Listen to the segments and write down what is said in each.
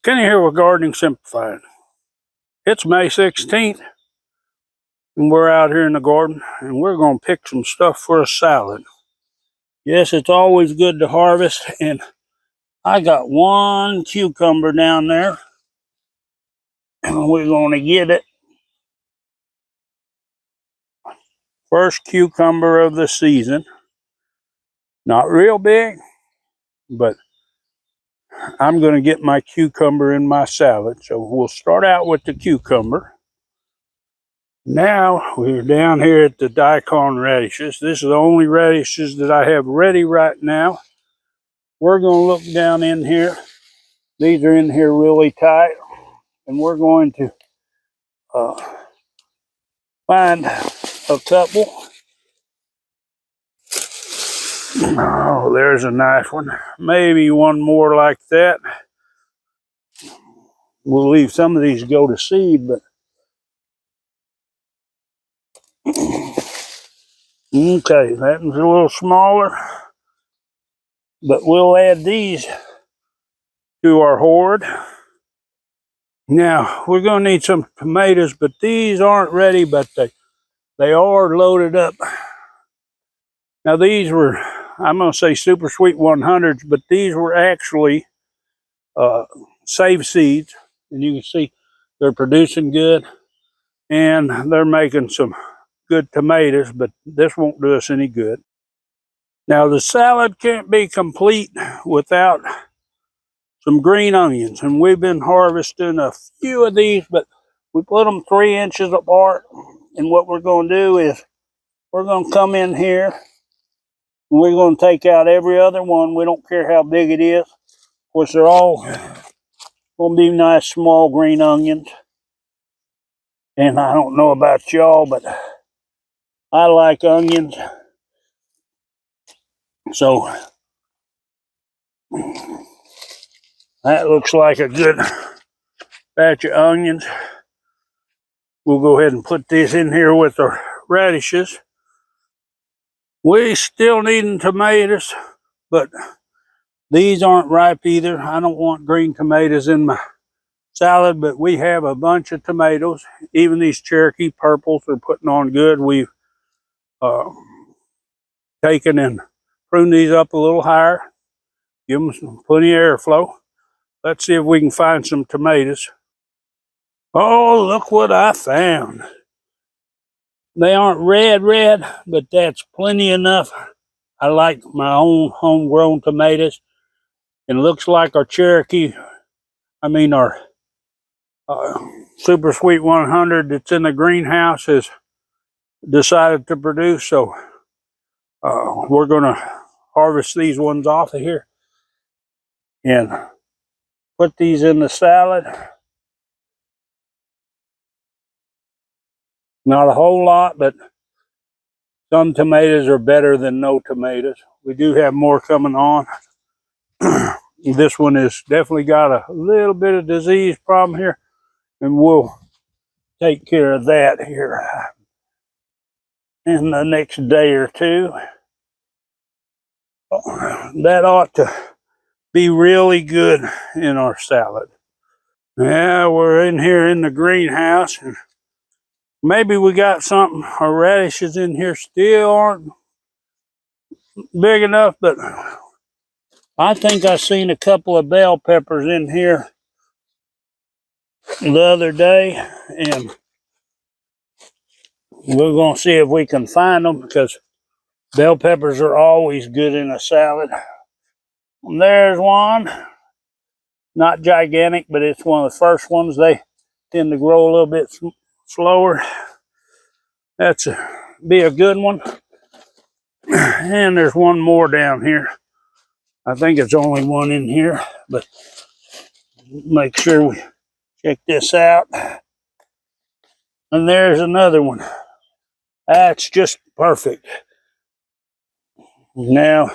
Kenny here with Gardening Simplified. It's May 16th, and we're out here in the garden, and we're going to pick some stuff for a salad. Yes, it's always good to harvest, and I got one cucumber down there, and we're going to get it. First cucumber of the season. Not real big, but I'm going to get my cucumber in my salad. So we'll start out with the cucumber. Now we're down here at the daikon radishes. This is the only radishes that I have ready right now. We're going to look down in here. These are in here really tight. And we're going to find a couple. Oh, there's a nice one. Maybe one more like that. We'll leave some of these go to seed, but okay, that one's a little smaller. But we'll add these to our hoard. Now, we're going to need some tomatoes, but these aren't ready, but they are loaded up. Now, these were, I'm going to say Super Sweet 100s, but these were actually save seeds. And you can see they're producing good, and they're making some good tomatoes, but this won't do us any good. Now, the salad can't be complete without some green onions, and we've been harvesting a few of these, but we put them 3 inches apart. And what we're going to do is we're going to come in here and we're going to take out every other one. We don't care how big it is. Of course, they're all going to be nice small green onions. And I don't know about y'all, but I like onions. So that looks like a good batch of onions. We'll go ahead and put this in here with our radishes. We still need tomatoes, but these aren't ripe either. I don't want green tomatoes in my salad, but we have a bunch of tomatoes. Even these Cherokee purples are putting on good. We've taken and pruned these up a little higher. Give them plenty of airflow. Let's see if we can find some tomatoes. Oh, look what I found. They aren't red, but that's plenty enough. I like my own homegrown tomatoes. It looks like our Cherokee, our Super Sweet 100 that's in the greenhouse has decided to produce. So we're going to harvest these ones off of here and put these in the salad. Not a whole lot, but some tomatoes are better than no tomatoes. We do have more coming on. This one has definitely got a little bit of disease problem here, and we'll take care of that here in the next day or two. That ought to be really good in our salad. Yeah, we're in here in the greenhouse, and maybe we got something. Our radishes in here still aren't big enough, but I think I seen a couple of bell peppers in here the other day, and we're going to see if we can find them, because bell peppers are always good in a salad. And there's one. Not gigantic, but it's one of the first ones. They tend to grow a little bit slower. That's be a good one. And there's one more down here. I think it's only one in here, but make sure we check this out. And there's another one. That's just perfect. Now,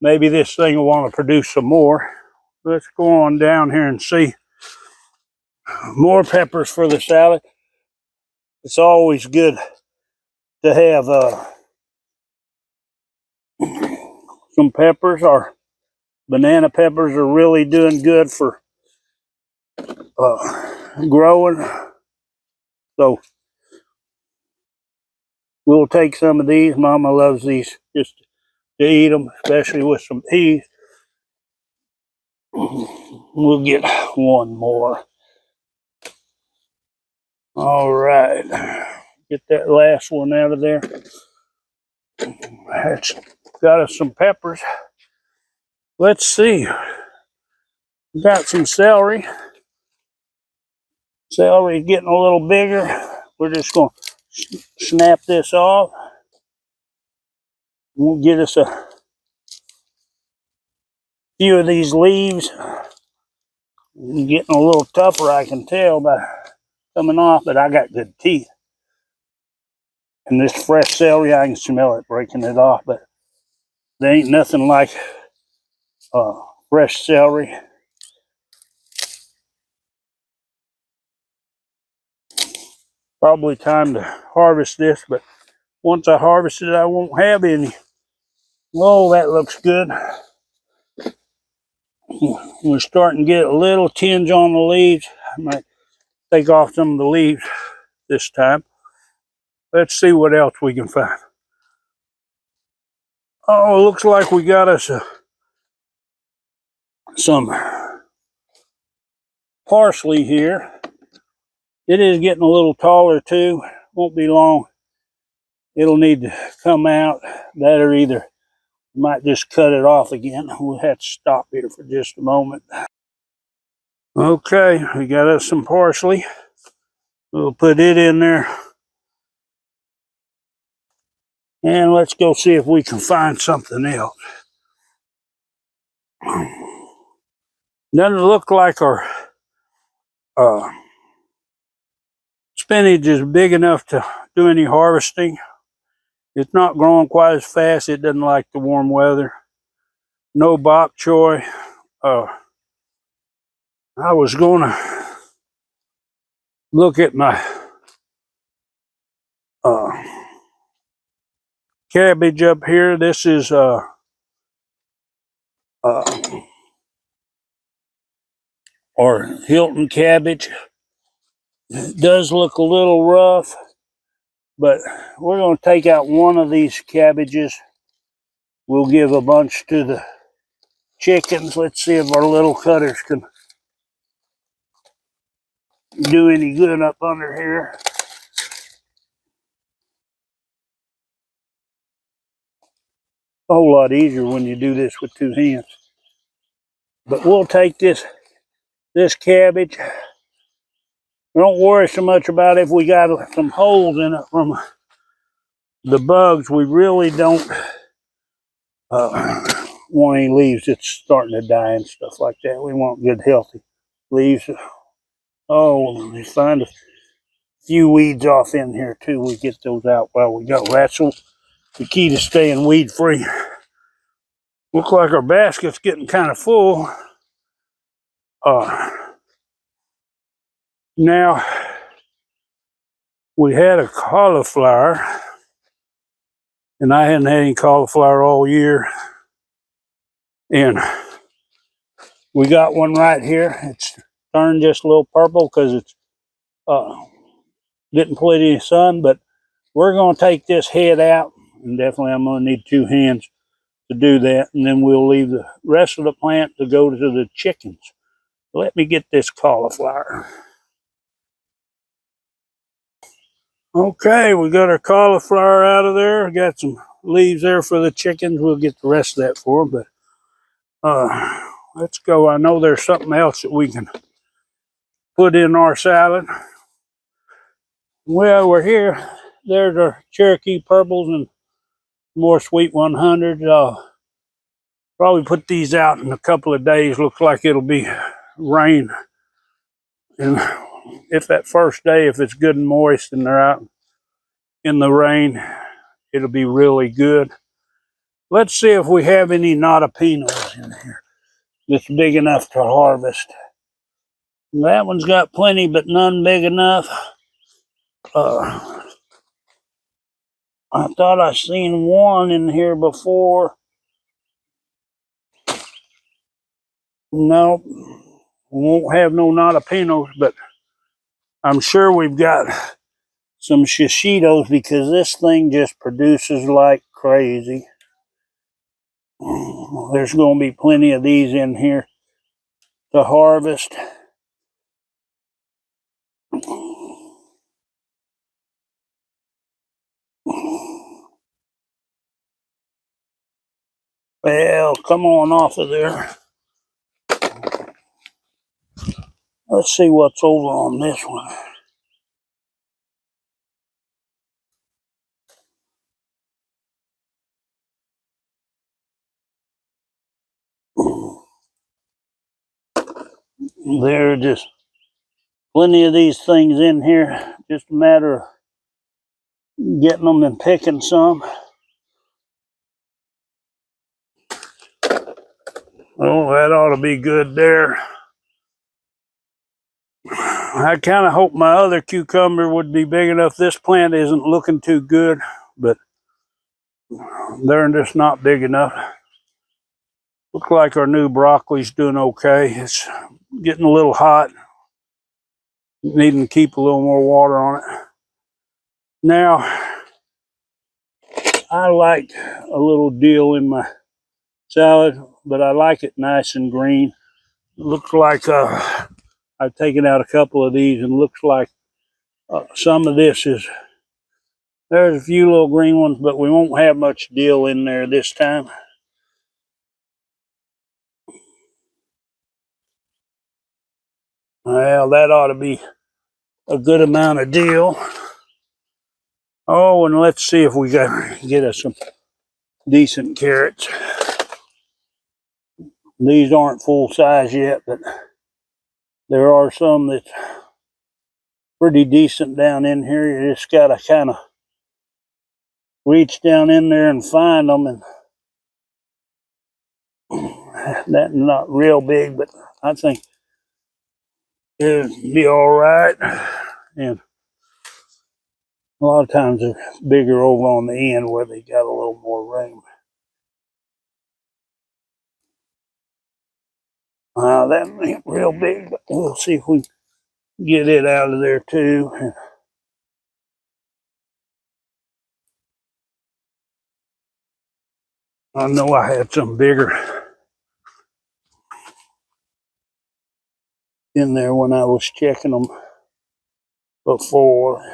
maybe this thing will want to produce some more. Let's go on down here and see. More peppers for the salad. It's always good to have some peppers. Our banana peppers are really doing good for growing. So we'll take some of these. Mama loves these just to eat them, especially with some peas. We'll get one more. All right. Get that last one out of there. That's got us some peppers. Let's see. We got some celery. Celery getting a little bigger. We're just going to snap this off. We'll get us a few of these leaves. Getting a little tougher, I can tell by coming off, but I got good teeth. And this fresh celery, I can smell it breaking it off, but there ain't nothing like fresh celery. Probably time to harvest this, but once I harvest it, I won't have any. Oh, that looks good. We're starting to get a little tinge on the leaves. I might take off some of the leaves this time. Let's see what else we can find. Oh, looks like we got us some parsley here. It is getting a little taller too. Won't be long. It'll need to come out. That or either might just cut it off again. We'll have to stop here for just a moment. Okay, we got us some parsley. We'll put it in there. And let's go see if we can find something else. Doesn't look like our spinach is big enough to do any harvesting. It's not growing quite as fast. It doesn't like the warm weather. No bok choy. I was going to look at my cabbage up here. This is or Hilton cabbage. It does look a little rough, but we're going to take out one of these cabbages. We'll give a bunch to the chickens. Let's see if our little cutters can do any good up under here. A whole lot easier when you do this with two hands. But we'll take this cabbage. Don't worry so much about if we got some holes in it from the bugs. We really don't want any leaves that's starting to die and stuff like that. We want good, healthy leaves. Oh, let me find a few weeds off in here too. We get those out while we go. That's the key to staying weed free. Looks like our basket's getting kind of full. Now, we had a cauliflower, and I hadn't had any cauliflower all year. And we got one right here. It's turned just a little purple because it's didn't put any sun, but we're going to take this head out, and definitely I'm going to need two hands to do that, and then we'll leave the rest of the plant to go to the chickens. Let me get this cauliflower. Okay, we got our cauliflower out of there. Got some leaves there for the chickens. We'll get the rest of that for them, but let's go. I know there's something else that we can put in our salad. Well, we're here. There's our Cherokee purples and more sweet 100s. I'll probably put these out in a couple of days. Looks like it'll be rain. And if that first day, if it's good and moist and they're out in the rain, it'll be really good. Let's see if we have any notapinos in here that's big enough to harvest. That one's got plenty, but none big enough. I thought I seen one in here before. Nope. We won't have no jalapenos, but I'm sure we've got some shishitos because this thing just produces like crazy. There's going to be plenty of these in here to harvest. Well, come on off of there. Let's see what's over on this one. There are just plenty of these things in here. Just a matter of getting them and picking some. Oh, that ought to be good there. I kind of hope my other cucumber would be big enough. This plant isn't looking too good, but they're just not big enough. Looks like our new broccoli's doing okay. It's getting a little hot. Needing to keep a little more water on it. Now, I like a little dill in my salad, but I like it nice and green. Looks like I've taken out a couple of these and looks like some of this is, there's a few little green ones, but we won't have much dill in there this time. Well, that ought to be a good amount of dill. Oh, and let's see if we can get us some decent carrots. These aren't full size yet, but there are some that's pretty decent down in here. You just gotta kind of reach down in there and find them, and that's not real big, but I think it'll be all right. And a lot of times they're bigger over on the end where they got a little more room. That ain't real big, but we'll see if we can get it out of there too. I know I had some bigger in there when I was checking them before,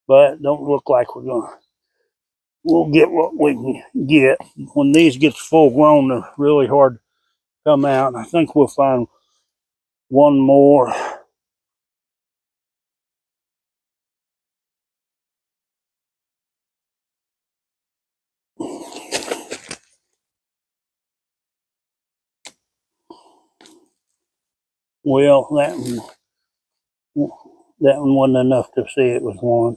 but don't look like we'll get what we can get. When these get full grown, they're really hard to come out. I think we'll find one more. Well, that one wasn't enough to see it was one.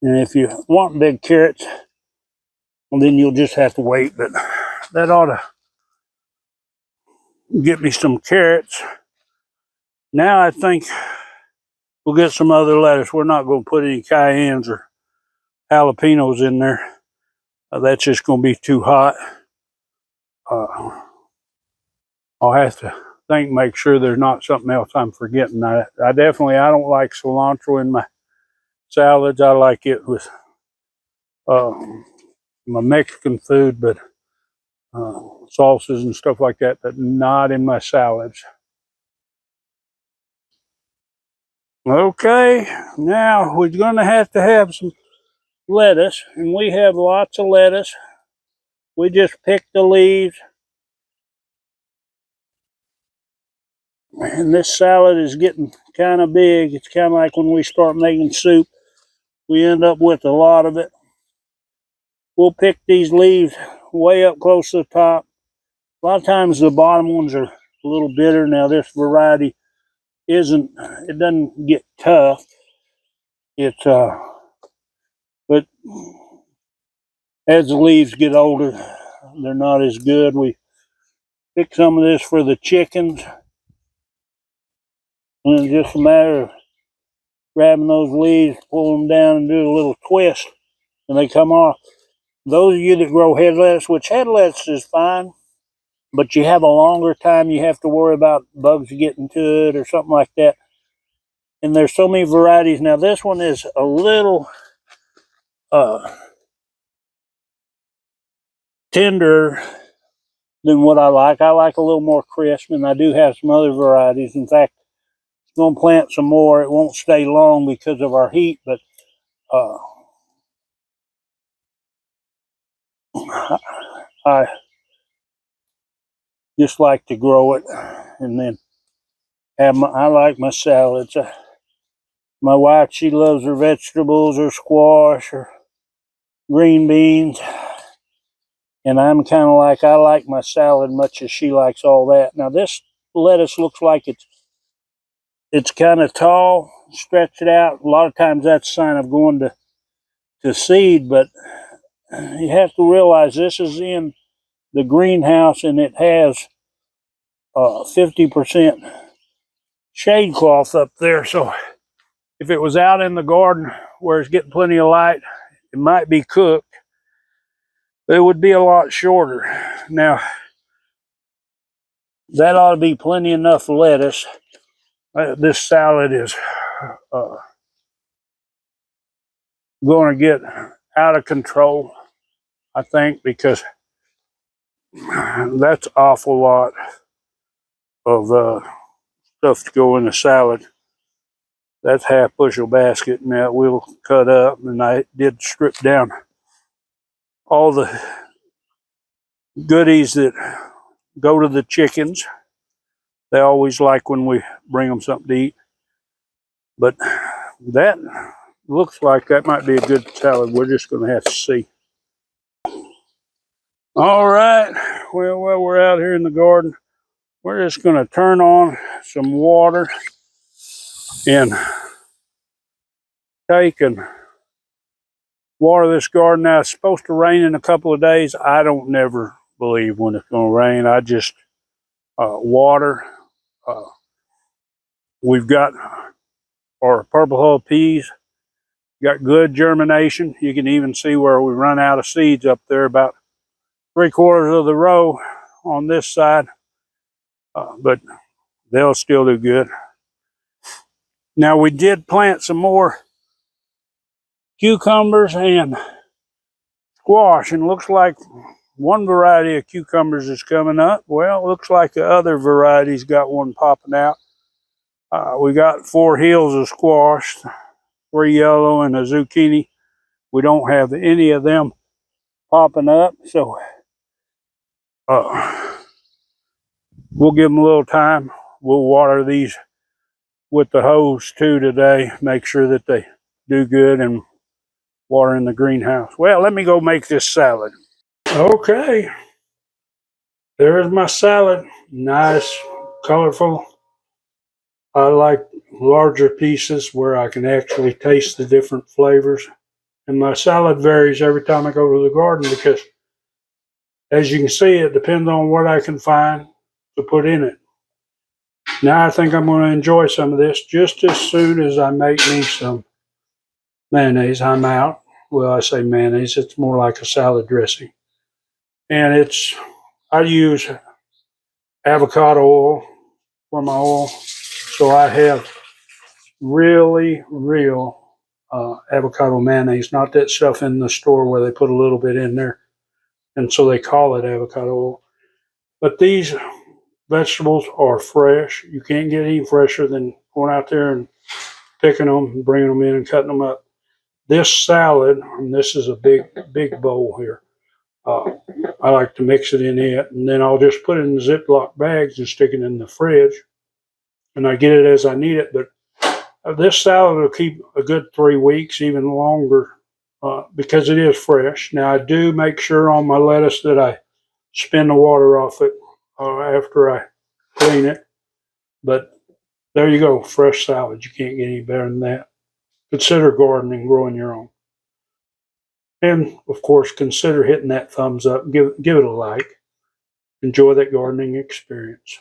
And if you want big carrots, well, then you'll just have to wait. But that ought to get me some carrots. Now I think we'll get some other lettuce. We're not going to put any cayennes or jalapenos in there. That's just going to be too hot. I'll have to make sure there's not something else I'm forgetting. I don't like cilantro in my salads. I like it with my Mexican food, but sauces and stuff like that, but not in my salads. Okay, now we're going to have some lettuce, and we have lots of lettuce. We just picked the leaves. And this salad is getting kind of big. It's kind of like when we start making soup, we end up with a lot of it. We'll pick these leaves way up close to the top. A lot of times the bottom ones are a little bitter. Now this variety it doesn't get tough. But as the leaves get older, they're not as good. We pick some of this for the chickens. And it's just a matter of grabbing those leaves, pull them down, and do a little twist, and they come off. Those of you that grow head lettuce, which head lettuce is fine, but you have a longer time you have to worry about bugs getting to it or something like that. And there's so many varieties. Now this one is a little tender than what I like. I like a little more crisp, and I do have some other varieties. In fact, I'm going to plant some more. It won't stay long because of our heat, but I just like to grow it, and then I like my salads. My wife, she loves her vegetables, her squash, her green beans, and I'm kind of like, I like my salad much as she likes all that. Now this lettuce looks like it's kind of tall, stretched it out. A lot of times that's a sign of going to seed, but you have to realize this is in the greenhouse, and it has 50% shade cloth up there. So if it was out in the garden where it's getting plenty of light, it might be cooked. It would be a lot shorter. Now, that ought to be plenty enough lettuce. This salad is going to get out of control, I think, because that's an awful lot of stuff to go in the salad. That's half bushel basket. Now we'll cut up, and I did strip down all the goodies that go to the chickens. They always like when we bring them something to eat. But that looks like that might be a good salad. We're just going to have to see. All right. Well, while we're out here in the garden, we're just going to turn on some water and take and water this garden. Now, it's supposed to rain in a couple of days. I don't never believe when it's going to rain. I just water. We've got our purple hull peas. Got good germination. You can even see where we run out of seeds up there, about 3/4 of the row on this side. But they'll still do good. Now, we did plant some more cucumbers and squash, and looks like one variety of cucumbers is coming up. Well, it looks like the other variety's got one popping out. We got 4 hills of squash, 3 yellow and a zucchini. We don't have any of them popping up, so we'll give them a little time. We'll water these with the hose too today, make sure that they do good, and water in the greenhouse. Well, let me go make this salad. Okay, there's my salad. Nice, colorful. I like larger pieces where I can actually taste the different flavors. And my salad varies every time I go to the garden because, as you can see, it depends on what I can find to put in it. Now I think I'm going to enjoy some of this. Just as soon as I make me some mayonnaise, I'm out. Well, I say mayonnaise, it's more like a salad dressing. And I use avocado oil for my oil. So I have really real avocado mayonnaise, not that stuff in the store where they put a little bit in there. And so they call it avocado oil. But these vegetables are fresh. You can't get any fresher than going out there and picking them and bringing them in and cutting them up. This salad, and this is a big bowl here. I like to mix it in it, and then I'll just put it in the Ziploc bags and stick it in the fridge. And I get it as I need it. But this salad will keep a good 3 weeks, even longer, because it is fresh. Now, I do make sure on my lettuce that I spin the water off it after I clean it. But there you go, fresh salad. You can't get any better than that. Consider gardening, growing your own. And, of course, consider hitting that thumbs up. Give it a like. Enjoy that gardening experience.